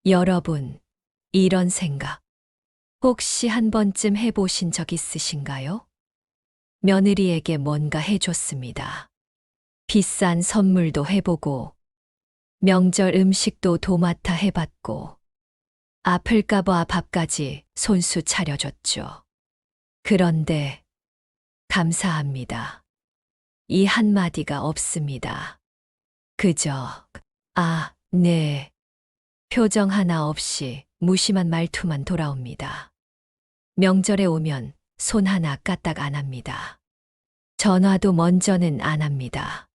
여러분, 이런 생각 혹시 한 번쯤 해보신 적 있으신가요? 며느리에게 뭔가 해줬습니다. 비싼 선물도 해보고, 명절 음식도 도맡아 해봤고, 아플까봐 밥까지 손수 차려줬죠. 그런데, 감사합니다. 이 한마디가 없습니다. 그저, 아, 네. 표정 하나 없이 무심한 말투만 돌아옵니다. 명절에 오면 손 하나 까딱 안 합니다. 전화도 먼저는 안 합니다.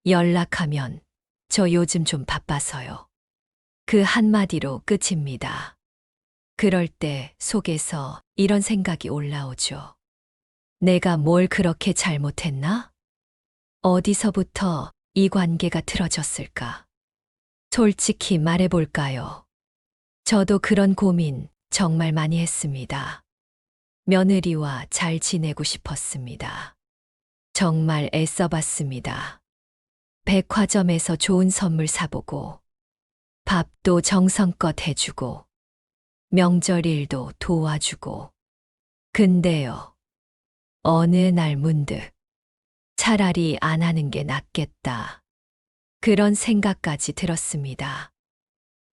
연락하면 저 요즘 좀 바빠서요. 그 한마디로 끝입니다. 그럴 때 속에서 이런 생각이 올라오죠. 내가 뭘 그렇게 잘못했나? 어디서부터 이 관계가 틀어졌을까? 솔직히 말해볼까요? 저도 그런 고민 정말 많이 했습니다. 며느리와 잘 지내고 싶었습니다. 정말 애써봤습니다. 백화점에서 좋은 선물 사보고, 밥도 정성껏 해주고, 명절일도 도와주고. 근데요, 어느 날 문득 차라리 안 하는 게 낫겠다. 그런 생각까지 들었습니다.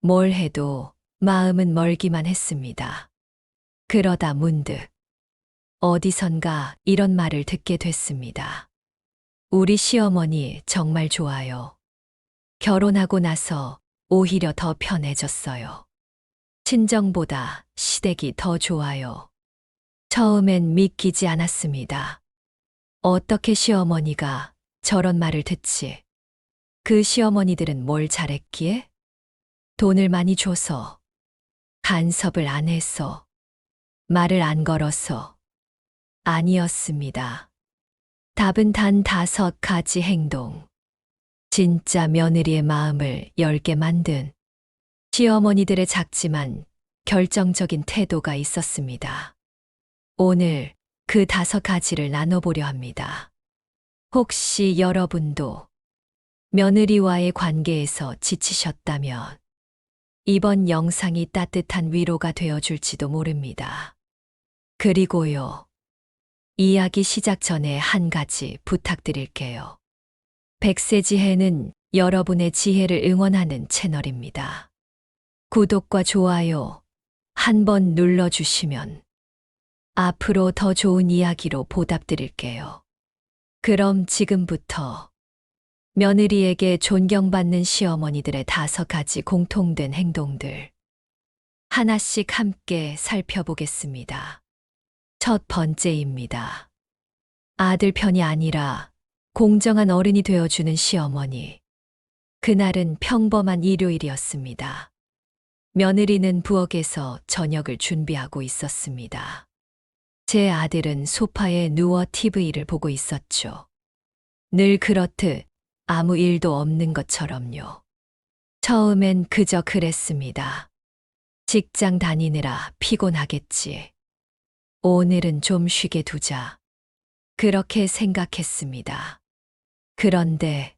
뭘 해도 마음은 멀기만 했습니다. 그러다 문득 어디선가 이런 말을 듣게 됐습니다. 우리 시어머니 정말 좋아요. 결혼하고 나서 오히려 더 편해졌어요. 친정보다 시댁이 더 좋아요. 처음엔 믿기지 않았습니다. 어떻게 시어머니가 저런 말을 듣지? 그 시어머니들은 뭘 잘했기에? 돈을 많이 줘서, 간섭을 안 해서, 말을 안 걸어서. 아니었습니다. 답은 단 5가지 행동. 진짜 며느리의 마음을 열게 만든 시어머니들의 작지만 결정적인 태도가 있었습니다. 오늘 그 5가지를 나눠보려 합니다. 혹시 여러분도 며느리와의 관계에서 지치셨다면 이번 영상이 따뜻한 위로가 되어줄지도 모릅니다. 그리고요, 이야기 시작 전에 한 가지 부탁드릴게요. 백세지혜는 여러분의 지혜를 응원하는 채널입니다. 구독과 좋아요 한번 눌러주시면 앞으로 더 좋은 이야기로 보답드릴게요. 그럼 지금부터 며느리에게 존경받는 시어머니들의 5가지 공통된 행동들 하나씩 함께 살펴보겠습니다. 첫 번째입니다. 아들 편이 아니라 공정한 어른이 되어주는 시어머니. 그날은 평범한 일요일이었습니다. 며느리는 부엌에서 저녁을 준비하고 있었습니다. 제 아들은 소파에 누워 TV를 보고 있었죠. 늘 그렇듯 아무 일도 없는 것처럼요. 처음엔 그저 그랬습니다. 직장 다니느라 피곤하겠지. 오늘은 좀 쉬게 두자. 그렇게 생각했습니다. 그런데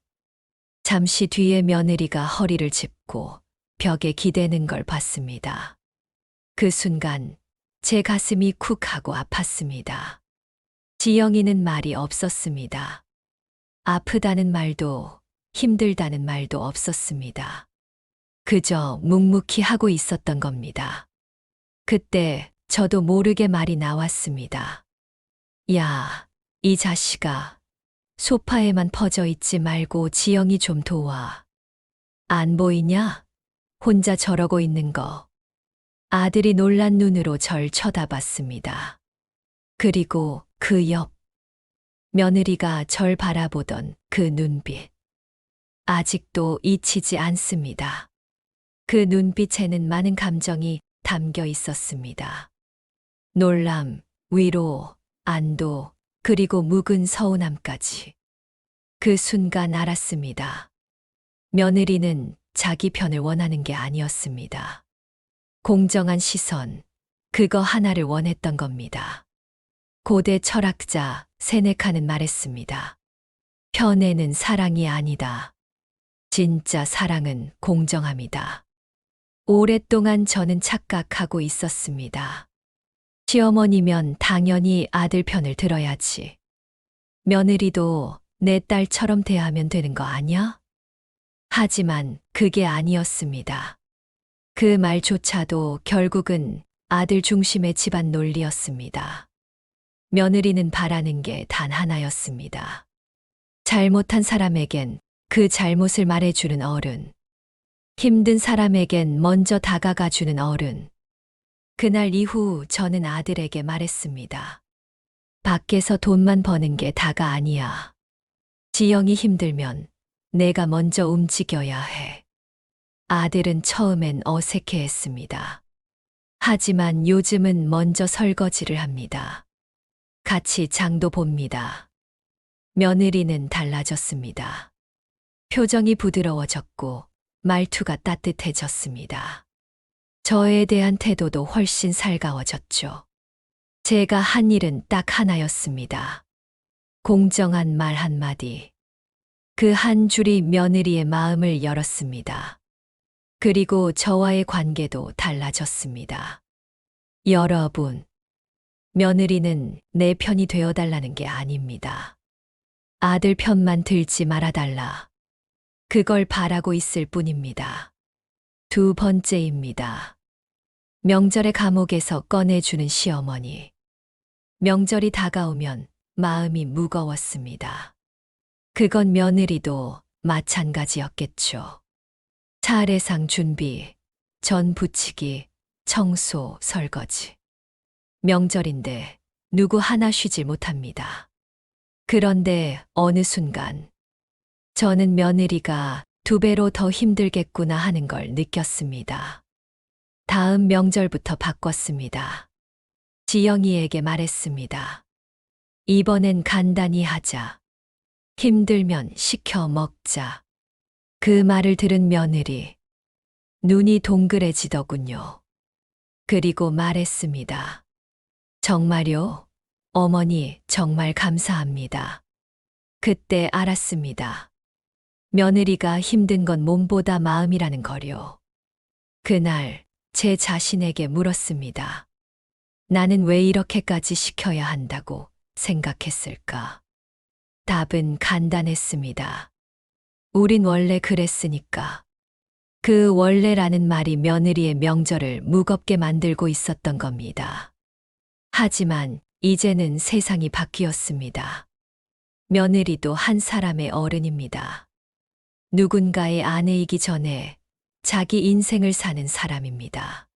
잠시 뒤에 며느리가 허리를 짚고 벽에 기대는 걸 봤습니다. 그 순간 제 가슴이 쿡 하고 아팠습니다. 지영이는 말이 없었습니다. 아프다는 말도 힘들다는 말도 없었습니다. 그저 묵묵히 하고 있었던 겁니다. 그때 저도 모르게 말이 나왔습니다. 야, 이 자식아, 소파에만 퍼져 있지 말고 지영이 좀 도와. 안 보이냐? 혼자 저러고 있는 거. 아들이 놀란 눈으로 절 쳐다봤습니다. 그리고 그 옆, 며느리가 절 바라보던 그 눈빛. 아직도 잊히지 않습니다. 그 눈빛에는 많은 감정이 담겨 있었습니다. 놀람, 위로, 안도, 그리고 묵은 서운함까지. 그 순간 알았습니다. 며느리는 자기 편을 원하는 게 아니었습니다. 공정한 시선, 그거 하나를 원했던 겁니다. 고대 철학자 세네카는 말했습니다. 편애는 사랑이 아니다. 진짜 사랑은 공정함이다. 오랫동안 저는 착각하고 있었습니다. 시어머니면 당연히 아들 편을 들어야지. 며느리도 내 딸처럼 대하면 되는 거 아니야? 하지만 그게 아니었습니다. 그 말조차도 결국은 아들 중심의 집안 논리였습니다. 며느리는 바라는 게 단 하나였습니다. 잘못한 사람에겐 그 잘못을 말해주는 어른. 힘든 사람에겐 먼저 다가가 주는 어른. 그날 이후 저는 아들에게 말했습니다. 밖에서 돈만 버는 게 다가 아니야. 지영이 힘들면 내가 먼저 움직여야 해. 아들은 처음엔 어색해 했습니다. 하지만 요즘은 먼저 설거지를 합니다. 같이 장도 봅니다. 며느리는 달라졌습니다. 표정이 부드러워졌고 말투가 따뜻해졌습니다. 저에 대한 태도도 훨씬 살가워졌죠. 제가 한 일은 딱 하나였습니다. 공정한 말 한마디. 그 한 줄이 며느리의 마음을 열었습니다. 그리고 저와의 관계도 달라졌습니다. 여러분, 며느리는 내 편이 되어달라는 게 아닙니다. 아들 편만 들지 말아달라. 그걸 바라고 있을 뿐입니다. 두 번째입니다. 명절의 감옥에서 꺼내주는 시어머니. 명절이 다가오면 마음이 무거웠습니다. 그건 며느리도 마찬가지였겠죠. 차례상 준비, 전 부치기, 청소, 설거지. 명절인데 누구 하나 쉬질 못합니다. 그런데 어느 순간 저는 며느리가 2배로 더 힘들겠구나 하는 걸 느꼈습니다. 다음 명절부터 바꿨습니다. 지영이에게 말했습니다. 이번엔 간단히 하자. 힘들면 시켜 먹자. 그 말을 들은 며느리, 눈이 동그래지더군요. 그리고 말했습니다. 정말요? 어머니, 정말 감사합니다. 그때 알았습니다. 며느리가 힘든 건 몸보다 마음이라는 거요. 그날 제 자신에게 물었습니다. 나는 왜 이렇게까지 시켜야 한다고 생각했을까? 답은 간단했습니다. 우린 원래 그랬으니까. 그 원래라는 말이 며느리의 명절을 무겁게 만들고 있었던 겁니다. 하지만 이제는 세상이 바뀌었습니다. 며느리도 한 사람의 어른입니다. 누군가의 아내이기 전에 자기 인생을 사는 사람입니다.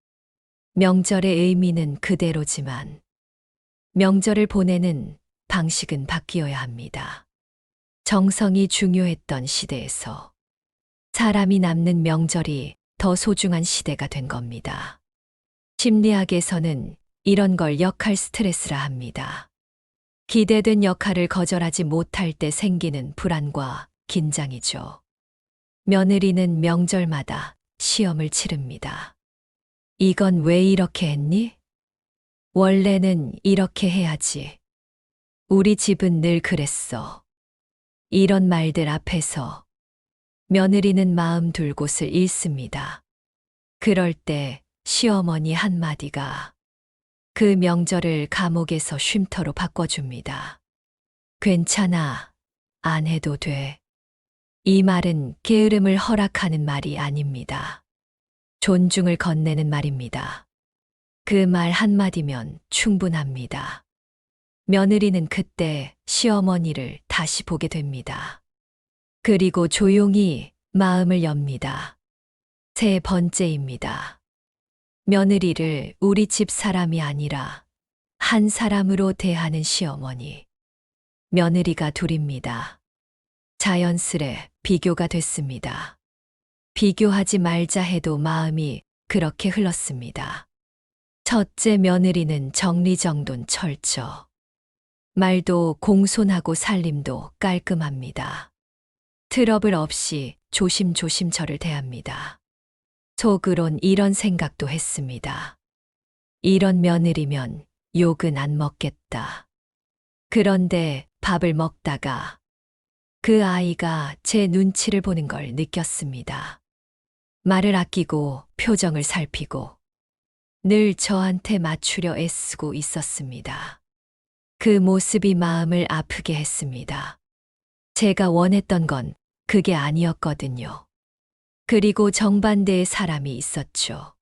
명절의 의미는 그대로지만 명절을 보내는 방식은 바뀌어야 합니다. 정성이 중요했던 시대에서 사람이 남는 명절이 더 소중한 시대가 된 겁니다. 심리학에서는 이런 걸 역할 스트레스라 합니다. 기대된 역할을 거절하지 못할 때 생기는 불안과 긴장이죠. 며느리는 명절마다 시험을 치릅니다. 이건 왜 이렇게 했니? 원래는 이렇게 해야지. 우리 집은 늘 그랬어. 이런 말들 앞에서 며느리는 마음 둘 곳을 잃습니다. 그럴 때 시어머니 한마디가 그 명절을 감옥에서 쉼터로 바꿔줍니다. 괜찮아. 안 해도 돼. 이 말은 게으름을 허락하는 말이 아닙니다. 존중을 건네는 말입니다. 그 말 한마디면 충분합니다. 며느리는 그때 시어머니를 다시 보게 됩니다. 그리고 조용히 마음을 엽니다. 세 번째입니다. 며느리를 우리 집 사람이 아니라 한 사람으로 대하는 시어머니. 며느리가 둘입니다. 자연스레 비교가 됐습니다. 비교하지 말자 해도 마음이 그렇게 흘렀습니다. 첫째 며느리는 정리정돈 철저. 말도 공손하고 살림도 깔끔합니다. 트러블 없이 조심조심 저를 대합니다. 속으론 이런 생각도 했습니다. 이런 며느리면 욕은 안 먹겠다. 그런데 밥을 먹다가 그 아이가 제 눈치를 보는 걸 느꼈습니다. 말을 아끼고 표정을 살피고 늘 저한테 맞추려 애쓰고 있었습니다. 그 모습이 마음을 아프게 했습니다. 제가 원했던 건 그게 아니었거든요. 그리고 정반대의 사람이 있었죠.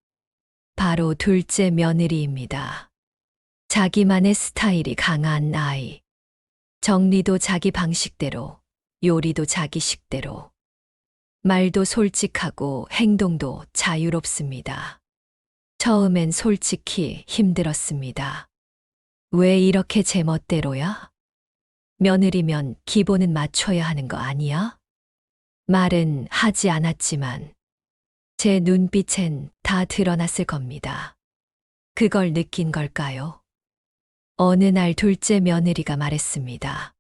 바로 둘째 며느리입니다. 자기만의 스타일이 강한 아이. 정리도 자기 방식대로, 요리도 자기 식대로. 말도 솔직하고 행동도 자유롭습니다. 처음엔 솔직히 힘들었습니다. 왜 이렇게 제 멋대로야? 며느리면 기본은 맞춰야 하는 거 아니야? 말은 하지 않았지만 제 눈빛엔 다 드러났을 겁니다. 그걸 느낀 걸까요? 어느 날 둘째 며느리가 말했습니다.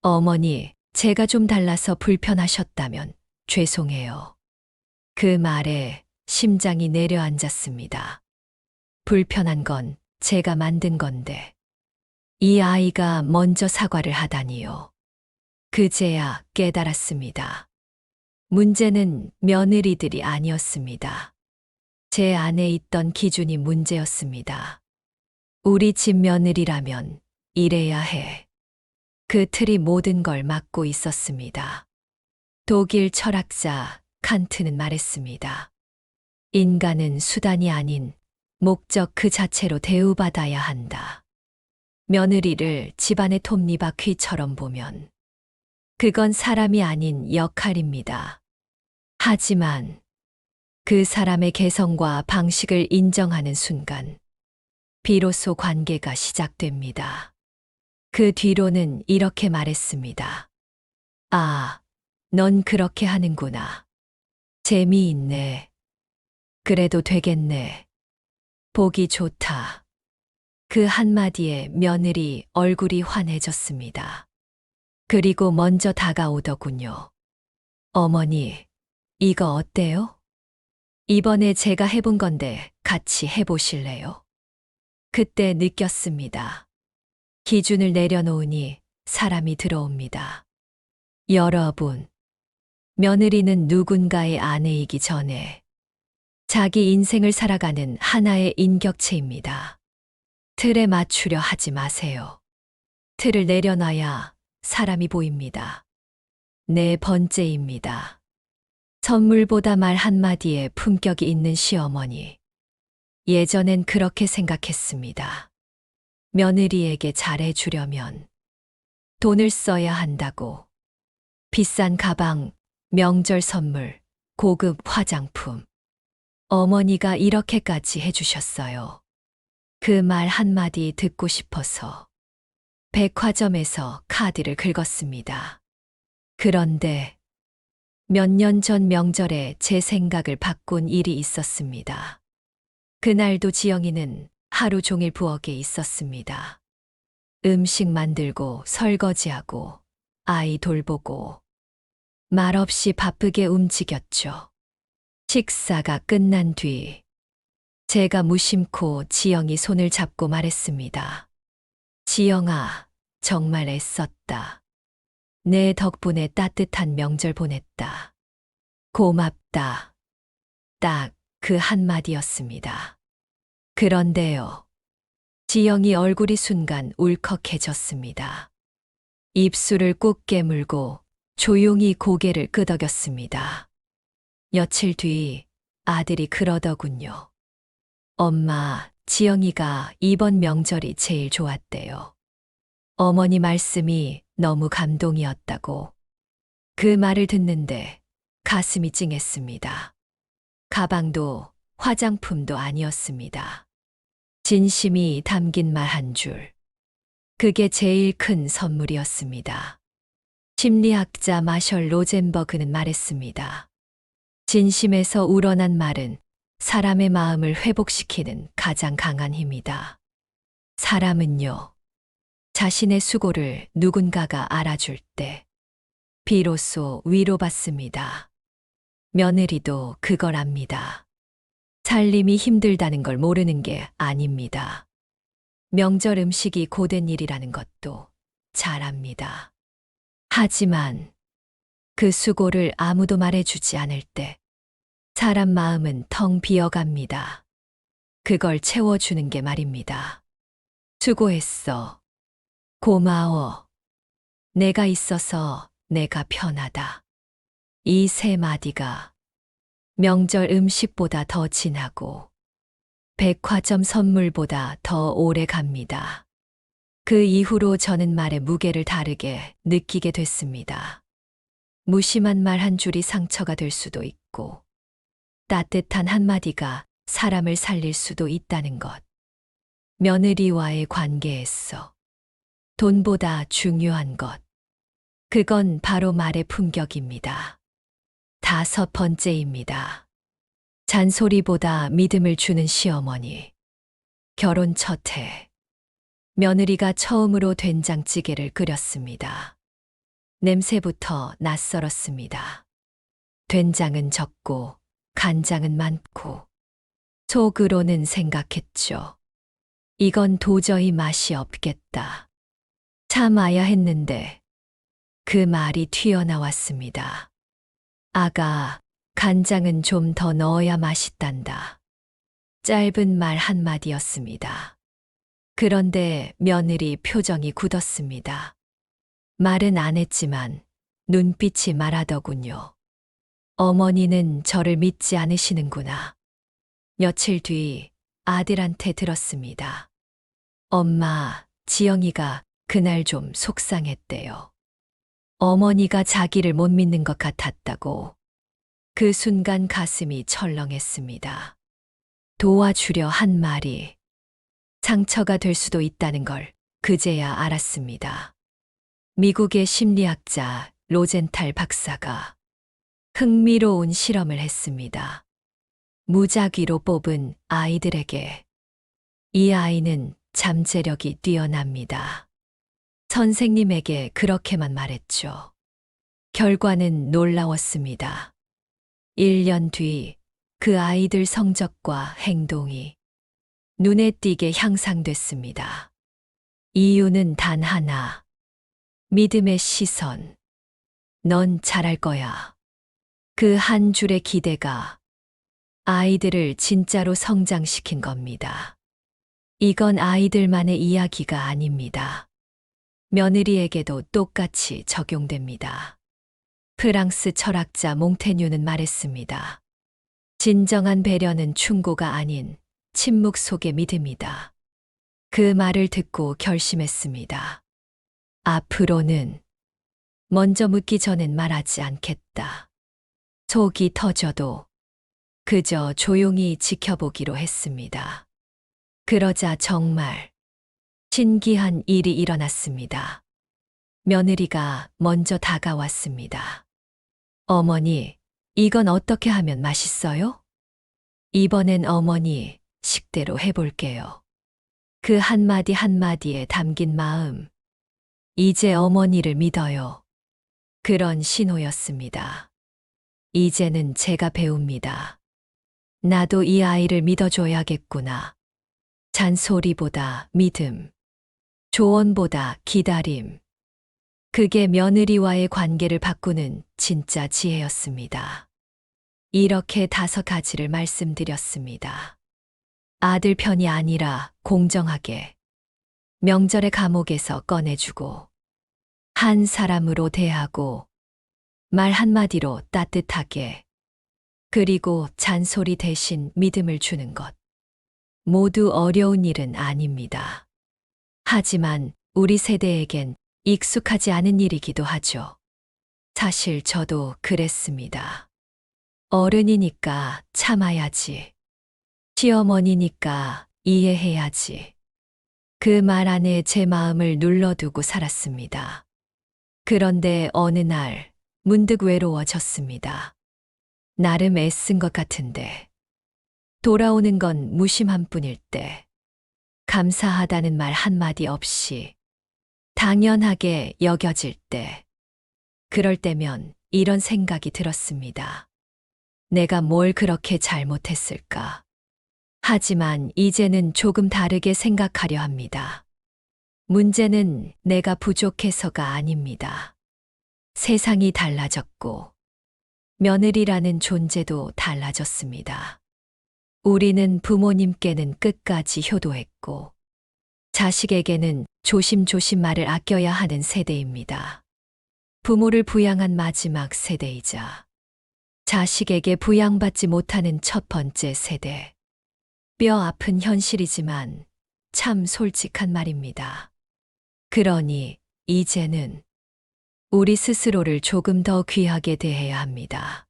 어머니, 제가 좀 달라서 불편하셨다면 죄송해요. 그 말에 심장이 내려앉았습니다. 불편한 건 제가 만든 건데 이 아이가 먼저 사과를 하다니요. 그제야 깨달았습니다. 문제는 며느리들이 아니었습니다. 제 안에 있던 기준이 문제였습니다. 우리 집 며느리라면 이래야 해. 그 틀이 모든 걸 막고 있었습니다. 독일 철학자 칸트는 말했습니다. 인간은 수단이 아닌 목적 그 자체로 대우받아야 한다. 며느리를 집안의 톱니바퀴처럼 보면 그건 사람이 아닌 역할입니다. 하지만 그 사람의 개성과 방식을 인정하는 순간 비로소 관계가 시작됩니다. 그 뒤로는 이렇게 말했습니다. 아, 넌 그렇게 하는구나. 재미있네. 그래도 되겠네. 보기 좋다. 그 한마디에 며느리 얼굴이 환해졌습니다. 그리고 먼저 다가오더군요. 어머니, 이거 어때요? 이번에 제가 해본 건데 같이 해보실래요? 그때 느꼈습니다. 기준을 내려놓으니 사람이 들어옵니다. 여러분, 며느리는 누군가의 아내이기 전에 자기 인생을 살아가는 하나의 인격체입니다. 틀에 맞추려 하지 마세요. 틀을 내려놔야 사람이 보입니다. 네 번째입니다. 선물보다 말 한마디에 품격이 있는 시어머니. 예전엔 그렇게 생각했습니다. 며느리에게 잘해주려면 돈을 써야 한다고. 비싼 가방, 명절 선물, 고급 화장품. 어머니가 이렇게까지 해주셨어요. 그 말 한마디 듣고 싶어서 백화점에서 카드를 긁었습니다. 그런데 몇 년 전 명절에 제 생각을 바꾼 일이 있었습니다. 그날도 지영이는 하루 종일 부엌에 있었습니다. 음식 만들고 설거지하고 아이 돌보고 말없이 바쁘게 움직였죠. 식사가 끝난 뒤 제가 무심코 지영이 손을 잡고 말했습니다. 지영아, 정말 애썼다. 내 덕분에 따뜻한 명절 보냈다. 고맙다. 딱 그 한마디였습니다. 그런데요. 지영이 얼굴이 순간 울컥해졌습니다. 입술을 꾹 깨물고 조용히 고개를 끄덕였습니다. 며칠 뒤 아들이 그러더군요. 엄마, 지영이가 이번 명절이 제일 좋았대요. 어머니 말씀이 너무 감동이었다고. 그 말을 듣는데 가슴이 찡했습니다. 가방도 화장품도 아니었습니다. 진심이 담긴 말 한 줄. 그게 제일 큰 선물이었습니다. 심리학자 마셜 로젠버그는 말했습니다. 진심에서 우러난 말은 사람의 마음을 회복시키는 가장 강한 힘이다. 사람은요, 자신의 수고를 누군가가 알아줄 때 비로소 위로받습니다. 며느리도 그걸 압니다. 살림이 힘들다는 걸 모르는 게 아닙니다. 명절 음식이 고된 일이라는 것도 잘 압니다. 하지만 그 수고를 아무도 말해주지 않을 때 사람 마음은 텅 비어갑니다. 그걸 채워주는 게 말입니다. 수고했어. 고마워. 내가 있어서 내가 편하다. 이 세 마디가 명절 음식보다 더 진하고 백화점 선물보다 더 오래 갑니다. 그 이후로 저는 말의 무게를 다르게 느끼게 됐습니다. 무심한 말 한 줄이 상처가 될 수도 있고 따뜻한 한마디가 사람을 살릴 수도 있다는 것. 며느리와의 관계에서 돈보다 중요한 것. 그건 바로 말의 품격입니다. 5번째입니다. 잔소리보다 믿음을 주는 시어머니. 결혼 첫 해. 며느리가 처음으로 된장찌개를 끓였습니다. 냄새부터 낯설었습니다. 된장은 적고 간장은 많고 속으로는 생각했죠. 이건 도저히 맛이 없겠다. 참아야 했는데 그 말이 튀어나왔습니다. 아가, 간장은 좀 더 넣어야 맛있단다. 짧은 말 한마디였습니다. 그런데 며느리 표정이 굳었습니다. 말은 안 했지만 눈빛이 말하더군요. 어머니는 저를 믿지 않으시는구나. 며칠 뒤 아들한테 들었습니다. 엄마, 지영이가 그날 좀 속상했대요. 어머니가 자기를 못 믿는 것 같았다고. 그 순간 가슴이 철렁했습니다. 도와주려 한 말이 상처가 될 수도 있다는 걸 그제야 알았습니다. 미국의 심리학자 로젠탈 박사가 흥미로운 실험을 했습니다. 무작위로 뽑은 아이들에게. 이 아이는 잠재력이 뛰어납니다. 선생님에게 그렇게만 말했죠. 결과는 놀라웠습니다. 1년 뒤 그 아이들 성적과 행동이 눈에 띄게 향상됐습니다. 이유는 단 하나. 믿음의 시선. 넌 잘할 거야. 그 한 줄의 기대가 아이들을 진짜로 성장시킨 겁니다. 이건 아이들만의 이야기가 아닙니다. 며느리에게도 똑같이 적용됩니다. 프랑스 철학자 몽테뉴는 말했습니다. 진정한 배려는 충고가 아닌 침묵 속의 믿음이다. 그 말을 듣고 결심했습니다. 앞으로는 먼저 묻기 전엔 말하지 않겠다. 속이 터져도 그저 조용히 지켜보기로 했습니다. 그러자 정말 신기한 일이 일어났습니다. 며느리가 먼저 다가왔습니다. 어머니, 이건 어떻게 하면 맛있어요? 이번엔 어머니 식대로 해볼게요. 그 한마디 한마디에 담긴 마음. 이제 어머니를 믿어요. 그런 신호였습니다. 이제는 제가 배웁니다. 나도 이 아이를 믿어줘야겠구나. 잔소리보다 믿음, 조언보다 기다림. 그게 며느리와의 관계를 바꾸는 진짜 지혜였습니다. 이렇게 5가지를 말씀드렸습니다. 아들 편이 아니라 공정하게, 명절의 감옥에서 꺼내주고, 한 사람으로 대하고, 말 한마디로 따뜻하게, 그리고 잔소리 대신 믿음을 주는 것. 모두 어려운 일은 아닙니다. 하지만 우리 세대에겐 익숙하지 않은 일이기도 하죠. 사실 저도 그랬습니다. 어른이니까 참아야지. 시어머니니까 이해해야지. 그 말 안에 제 마음을 눌러두고 살았습니다. 그런데 어느 날 문득 외로워졌습니다. 나름 애쓴 것 같은데 돌아오는 건 무심한 뿐일 때, 감사하다는 말 한마디 없이 당연하게 여겨질 때, 그럴 때면 이런 생각이 들었습니다. 내가 뭘 그렇게 잘못했을까? 하지만 이제는 조금 다르게 생각하려 합니다. 문제는 내가 부족해서가 아닙니다. 세상이 달라졌고, 며느리라는 존재도 달라졌습니다. 우리는 부모님께는 끝까지 효도했고, 자식에게는 조심조심 말을 아껴야 하는 세대입니다. 부모를 부양한 마지막 세대이자 자식에게 부양받지 못하는 첫 번째 세대. 뼈 아픈 현실이지만 참 솔직한 말입니다. 그러니 이제는 우리 스스로를 조금 더 귀하게 대해야 합니다.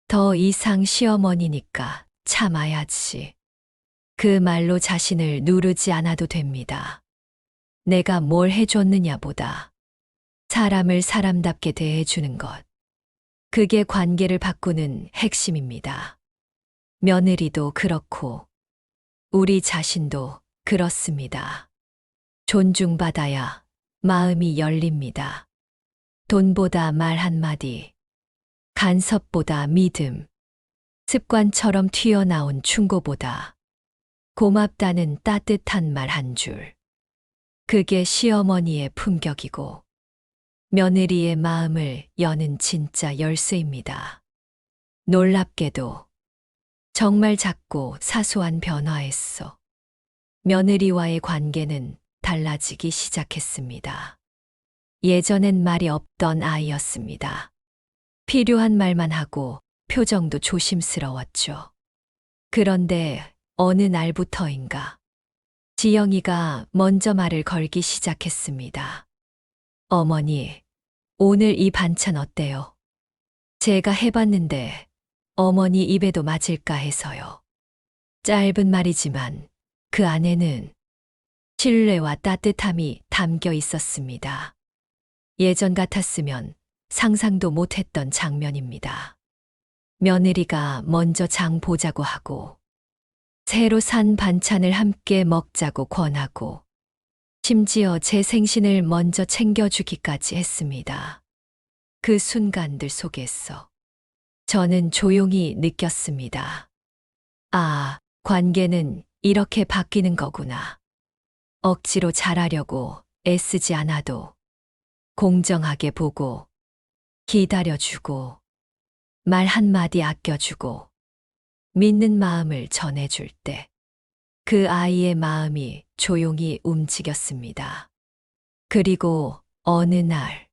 더 이상 시어머니니까 참아야지. 그 말로 자신을 누르지 않아도 됩니다. 내가 뭘 해줬느냐보다 사람을 사람답게 대해주는 것. 그게 관계를 바꾸는 핵심입니다. 며느리도 그렇고 우리 자신도 그렇습니다. 존중받아야 마음이 열립니다. 돈보다 말 한마디, 간섭보다 믿음, 습관처럼 튀어나온 충고보다 고맙다는 따뜻한 말 한 줄. 그게 시어머니의 품격이고 며느리의 마음을 여는 진짜 열쇠입니다. 놀랍게도 정말 작고 사소한 변화에서 며느리와의 관계는 달라지기 시작했습니다. 예전엔 말이 없던 아이였습니다. 필요한 말만 하고 표정도 조심스러웠죠. 그런데 어느 날부터인가 지영이가 먼저 말을 걸기 시작했습니다. 어머니, 오늘 이 반찬 어때요? 제가 해봤는데 어머니 입에도 맞을까 해서요. 짧은 말이지만 그 안에는 신뢰와 따뜻함이 담겨 있었습니다. 예전 같았으면 상상도 못했던 장면입니다. 며느리가 먼저 장 보자고 하고 새로 산 반찬을 함께 먹자고 권하고 심지어 제 생신을 먼저 챙겨주기까지 했습니다. 그 순간들 속에서 저는 조용히 느꼈습니다. 아, 관계는 이렇게 바뀌는 거구나. 억지로 잘하려고 애쓰지 않아도 공정하게 보고 기다려주고 말 한마디 아껴주고 믿는 마음을 전해줄 때 그 아이의 마음이 조용히 움직였습니다. 그리고 어느 날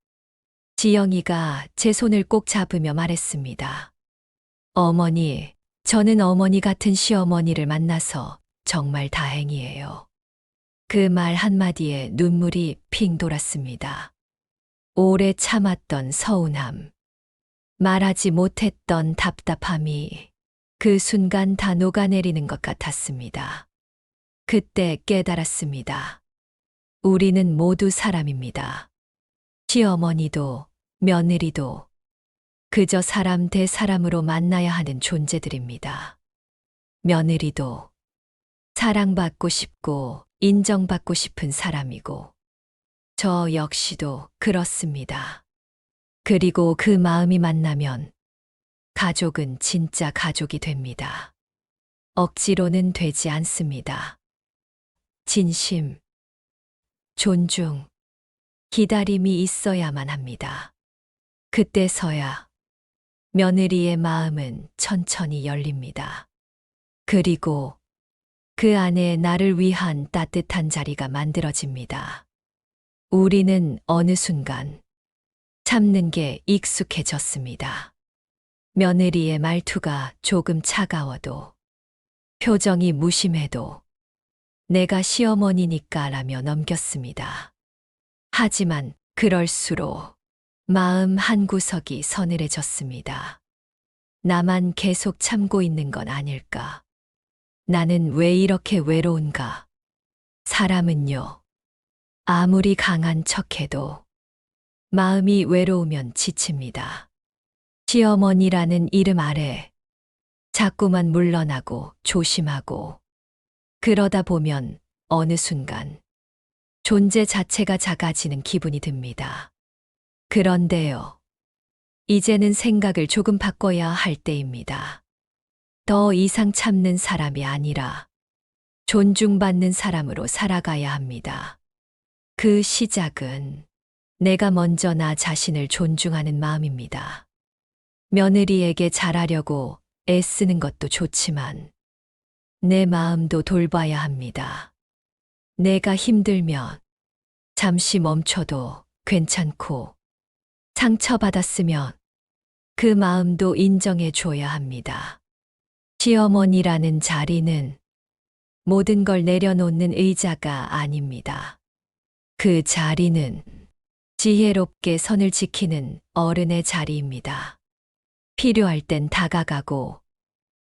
지영이가 제 손을 꼭 잡으며 말했습니다. 어머니, 저는 어머니 같은 시어머니를 만나서 정말 다행이에요. 그 말 한마디에 눈물이 핑 돌았습니다. 오래 참았던 서운함, 말하지 못했던 답답함이 그 순간 다 녹아내리는 것 같았습니다. 그때 깨달았습니다. 우리는 모두 사람입니다. 시어머니도 며느리도 그저 사람 대 사람으로 만나야 하는 존재들입니다. 며느리도 사랑받고 싶고 인정받고 싶은 사람이고 저 역시도 그렇습니다. 그리고 그 마음이 만나면 가족은 진짜 가족이 됩니다. 억지로는 되지 않습니다. 진심, 존중, 기다림이 있어야만 합니다. 그때서야 며느리의 마음은 천천히 열립니다. 그리고 그 안에 나를 위한 따뜻한 자리가 만들어집니다. 우리는 어느 순간 참는 게 익숙해졌습니다. 며느리의 말투가 조금 차가워도 표정이 무심해도 내가 시어머니니까라며 넘겼습니다. 하지만 그럴수록 마음 한구석이 서늘해졌습니다. 나만 계속 참고 있는 건 아닐까? 나는 왜 이렇게 외로운가? 사람은요, 아무리 강한 척해도 마음이 외로우면 지칩니다. 시어머니라는 이름 아래 자꾸만 물러나고 조심하고 그러다 보면 어느 순간 존재 자체가 작아지는 기분이 듭니다. 그런데요, 이제는 생각을 조금 바꿔야 할 때입니다. 더 이상 참는 사람이 아니라 존중받는 사람으로 살아가야 합니다. 그 시작은 내가 먼저 나 자신을 존중하는 마음입니다. 며느리에게 잘하려고 애쓰는 것도 좋지만 내 마음도 돌봐야 합니다. 내가 힘들면 잠시 멈춰도 괜찮고 상처받았으면 그 마음도 인정해 줘야 합니다. 시어머니라는 자리는 모든 걸 내려놓는 의자가 아닙니다. 그 자리는 지혜롭게 선을 지키는 어른의 자리입니다. 필요할 땐 다가가고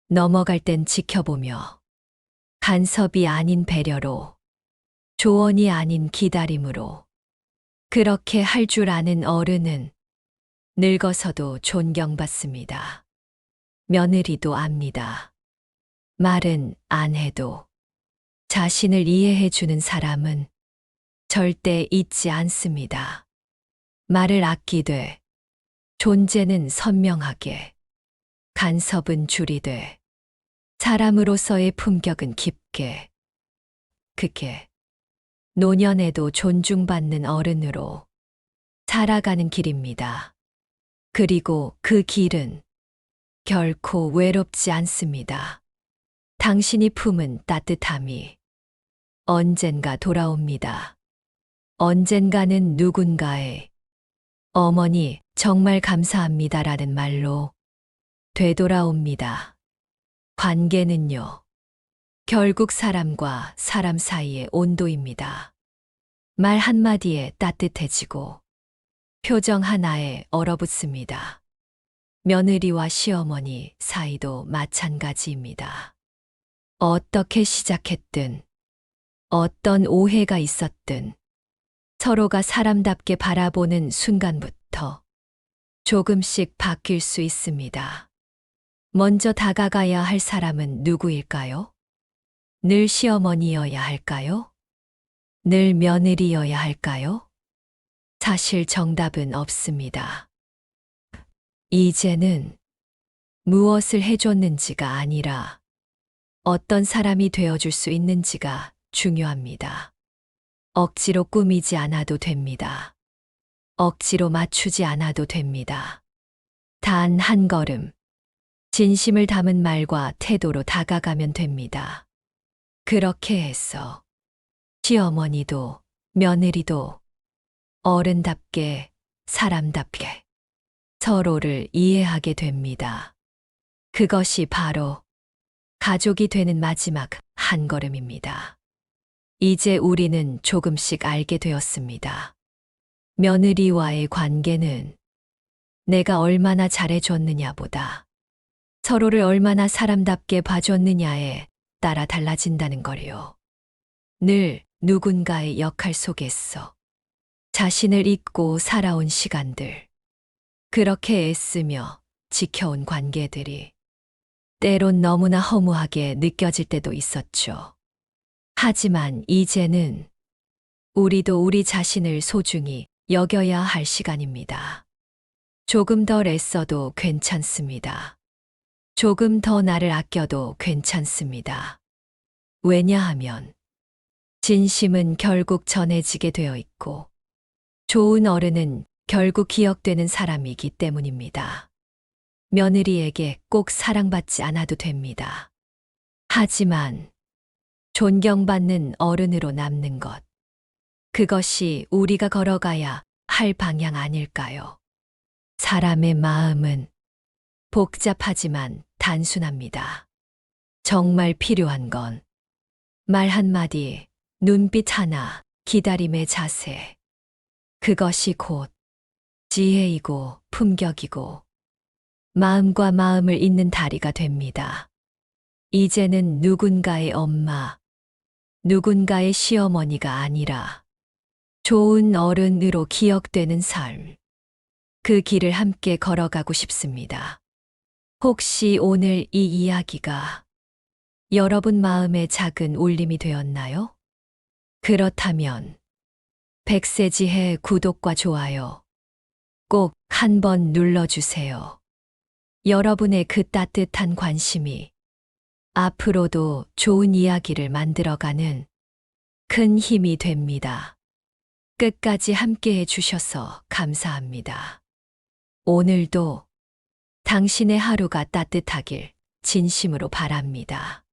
넘어갈 땐 지켜보며 간섭이 아닌 배려로 조언이 아닌 기다림으로 그렇게 할 줄 아는 어른은 늙어서도 존경받습니다. 며느리도 압니다. 말은 안 해도 자신을 이해해 주는 사람은 절대 잊지 않습니다. 말을 아끼되 존재는 선명하게 간섭은 줄이되 사람으로서의 품격은 깊게 그게 노년에도 존중받는 어른으로 살아가는 길입니다. 그리고 그 길은 결코 외롭지 않습니다. 당신이 품은 따뜻함이 언젠가 돌아옵니다. 언젠가는 누군가의 어머니 정말 감사합니다라는 말로 되돌아옵니다. 관계는요, 결국 사람과 사람 사이의 온도입니다. 말 한마디에 따뜻해지고 표정 하나에 얼어붙습니다. 며느리와 시어머니 사이도 마찬가지입니다. 어떻게 시작했든, 어떤 오해가 있었든, 서로가 사람답게 바라보는 순간부터 조금씩 바뀔 수 있습니다. 먼저 다가가야 할 사람은 누구일까요? 늘 시어머니여야 할까요? 늘 며느리여야 할까요? 사실 정답은 없습니다. 이제는 무엇을 해줬는지가 아니라 어떤 사람이 되어줄 수 있는지가 중요합니다. 억지로 꾸미지 않아도 됩니다. 억지로 맞추지 않아도 됩니다. 단 한 걸음, 진심을 담은 말과 태도로 다가가면 됩니다. 그렇게 해서 시어머니도 며느리도 어른답게 사람답게 서로를 이해하게 됩니다. 그것이 바로 가족이 되는 마지막 한 걸음입니다. 이제 우리는 조금씩 알게 되었습니다. 며느리와의 관계는 내가 얼마나 잘해줬느냐보다 서로를 얼마나 사람답게 봐줬느냐에 따라 달라진다는 거요. 늘 누군가의 역할 속에서 자신을 잊고 살아온 시간들, 그렇게 애쓰며 지켜온 관계들이 때론 너무나 허무하게 느껴질 때도 있었죠. 하지만 이제는 우리도 우리 자신을 소중히 여겨야 할 시간입니다. 조금 덜 애써도 괜찮습니다. 조금 더 나를 아껴도 괜찮습니다. 왜냐하면 진심은 결국 전해지게 되어 있고 좋은 어른은 결국 기억되는 사람이기 때문입니다. 며느리에게 꼭 사랑받지 않아도 됩니다. 하지만 존경받는 어른으로 남는 것, 그것이 우리가 걸어가야 할 방향 아닐까요? 사람의 마음은 복잡하지만 단순합니다. 정말 필요한 건 말 한마디, 눈빛 하나, 기다림의 자세. 그것이 곧 지혜이고 품격이고 마음과 마음을 잇는 다리가 됩니다. 이제는 누군가의 엄마, 누군가의 시어머니가 아니라 좋은 어른으로 기억되는 삶. 그 길을 함께 걸어가고 싶습니다. 혹시 오늘 이 이야기가 여러분 마음에 작은 울림이 되었나요? 그렇다면 백세지혜 구독과 좋아요 꼭 한번 눌러주세요. 여러분의 그 따뜻한 관심이 앞으로도 좋은 이야기를 만들어가는 큰 힘이 됩니다. 끝까지 함께해 주셔서 감사합니다. 오늘도 당신의 하루가 따뜻하길 진심으로 바랍니다.